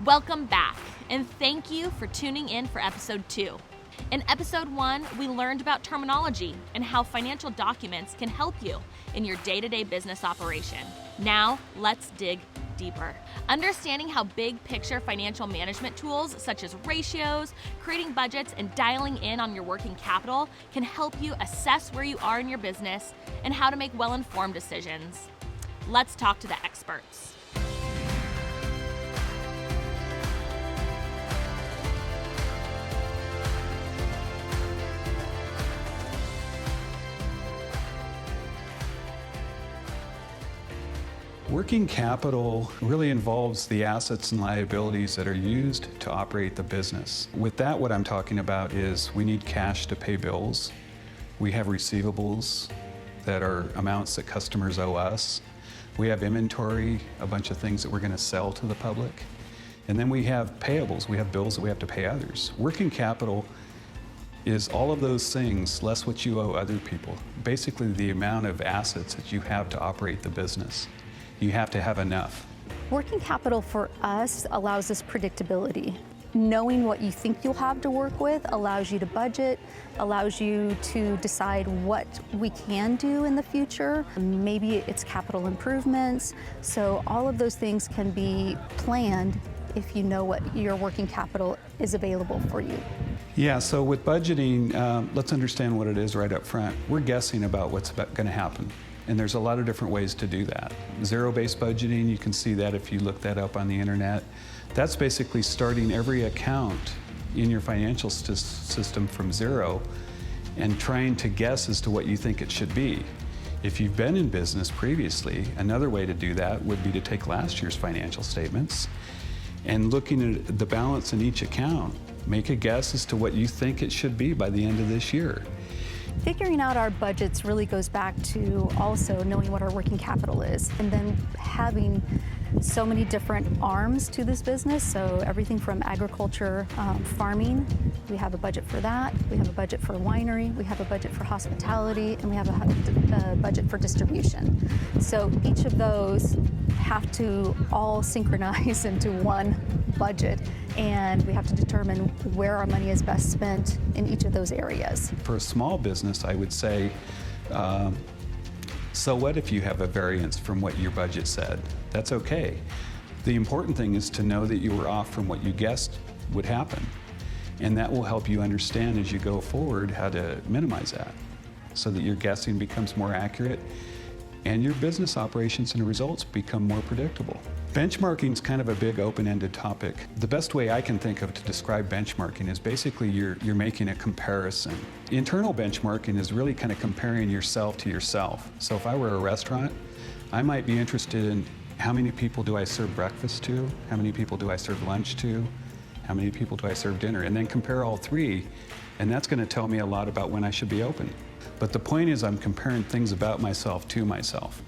Welcome back, and thank you for tuning in for episode 2. In episode 1, we learned about terminology and how financial documents can help you in your day-to-day business operation. Now, let's dig deeper. Understanding how big picture financial management tools such as ratios, creating budgets, and dialing in on your working capital can help you assess where you are in your business and how to make well-informed decisions. Let's talk to the experts. Working capital really involves the assets and liabilities that are used to operate the business. With that, what I'm talking about is we need cash to pay bills. We have receivables that are amounts that customers owe us. We have inventory, a bunch of things that we're going to sell to the public. And then we have payables. We have bills that we have to pay others. Working capital is all of those things less what you owe other people. Basically, the amount of assets that you have to operate the business. You have to have enough. Working capital for us allows us predictability. Knowing what you think you'll have to work with allows you to budget, allows you to decide what we can do in the future. Maybe it's capital improvements. So all of those things can be planned if you know what your working capital is available for you. Yeah, so with budgeting, let's understand what it is right up front. We're guessing about what's going to happen. And there's a lot of different ways to do that. Zero-based budgeting, you can see that if you look that up on the internet. That's basically starting every account in your financial system from zero and trying to guess as to what you think it should be. If you've been in business previously, another way to do that would be to take last year's financial statements and looking at the balance in each account, make a guess as to what you think it should be by the end of this year. Figuring out our budgets really goes back to also knowing what our working capital is and then having so many different arms to this business. So everything from agriculture, farming, we have a budget for that. We have a budget for winery, we have a budget for hospitality, and we have a budget for distribution. So each of those have to all synchronize into one budget, and we have to determine where our money is best spent in each of those areas. For a small business, I would say, so what if you have a variance from what your budget said? That's okay. The important thing is to know that you were off from what you guessed would happen. And that will help you understand as you go forward how to minimize that so that your guessing becomes more accurate and your business operations and results become more predictable. Benchmarking is kind of a big open-ended topic. The best way I can think of to describe benchmarking is basically you're making a comparison. Internal benchmarking is really kind of comparing yourself to yourself. So if I were a restaurant, I might be interested in how many people do I serve breakfast to, how many people do I serve lunch to, how many people do I serve dinner, and then compare all three, and that's going to tell me a lot about when I should be open. But the point is I'm comparing things about myself to myself.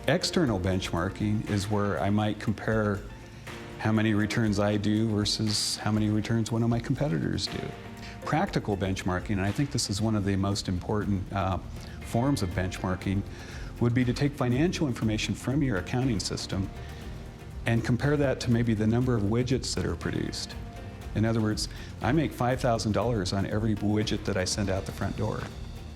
External benchmarking is where I might compare how many returns I do versus how many returns one of my competitors do. Practical benchmarking, and I think this is one of the most important forms of benchmarking, would be to take financial information from your accounting system and compare that to maybe the number of widgets that are produced. In other words, I make $5,000 on every widget that I send out the front door.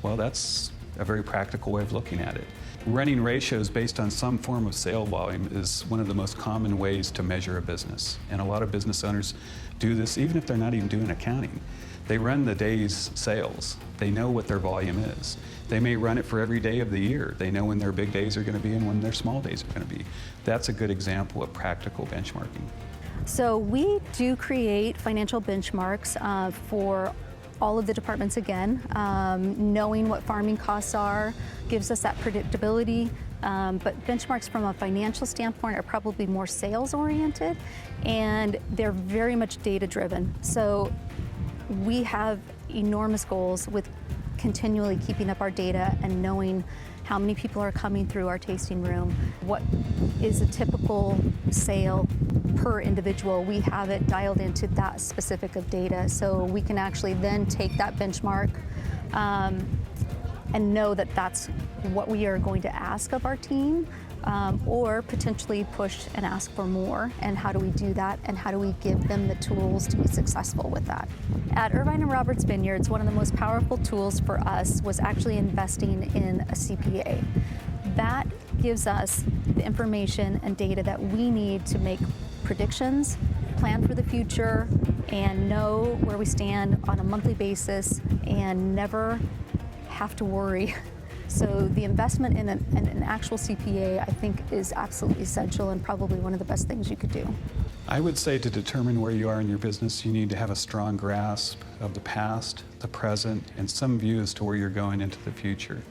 Well, that's a very practical way of looking at it. Running ratios based on some form of sale volume is one of the most common ways to measure a business. And a lot of business owners do this even if they're not even doing accounting. They run the day's sales. They know what their volume is. They may run it for every day of the year. They know when their big days are going to be and when their small days are going to be. That's a good example of practical benchmarking. So we do create financial benchmarks for all of the departments again. Knowing what farming costs are gives us that predictability, but benchmarks from a financial standpoint are probably more sales oriented, and they're very much data driven. So we have enormous goals with continually keeping up our data and knowing how many people are coming through our tasting room, what is a typical sale per individual. We have it dialed into that specific of data, so we can actually then take that benchmark and know that that's what we are going to ask of our team or potentially push and ask for more. And how do we do that? And how do we give them the tools to be successful with that? At Irvine and Roberts Vineyards, one of the most powerful tools for us was actually investing in a CPA. That gives us the information and data that we need to make predictions, plan for the future, and know where we stand on a monthly basis and never have to worry. So the investment in an actual CPA, I think, is absolutely essential and probably one of the best things you could do. I would say to determine where you are in your business, you need to have a strong grasp of the past, the present, and some view as to where you're going into the future.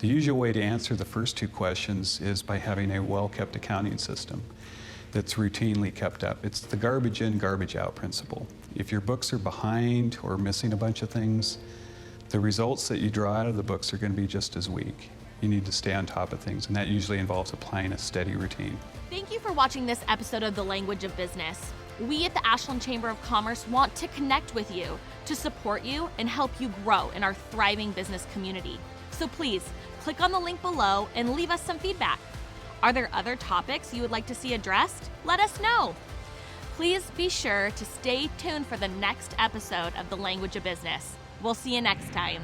The usual way to answer the first two questions is by having a well-kept accounting system that's routinely kept up. It's the garbage in, garbage out principle. If your books are behind or missing a bunch of things, the results that you draw out of the books are going to be just as weak. You need to stay on top of things, and that usually involves applying a steady routine. Thank you for watching this episode of The Language of Business. We at the Ashland Chamber of Commerce want to connect with you, to support you, and help you grow in our thriving business community. So please, click on the link below and leave us some feedback. Are there other topics you would like to see addressed? Let us know. Please be sure to stay tuned for the next episode of The Language of Business. We'll see you next time.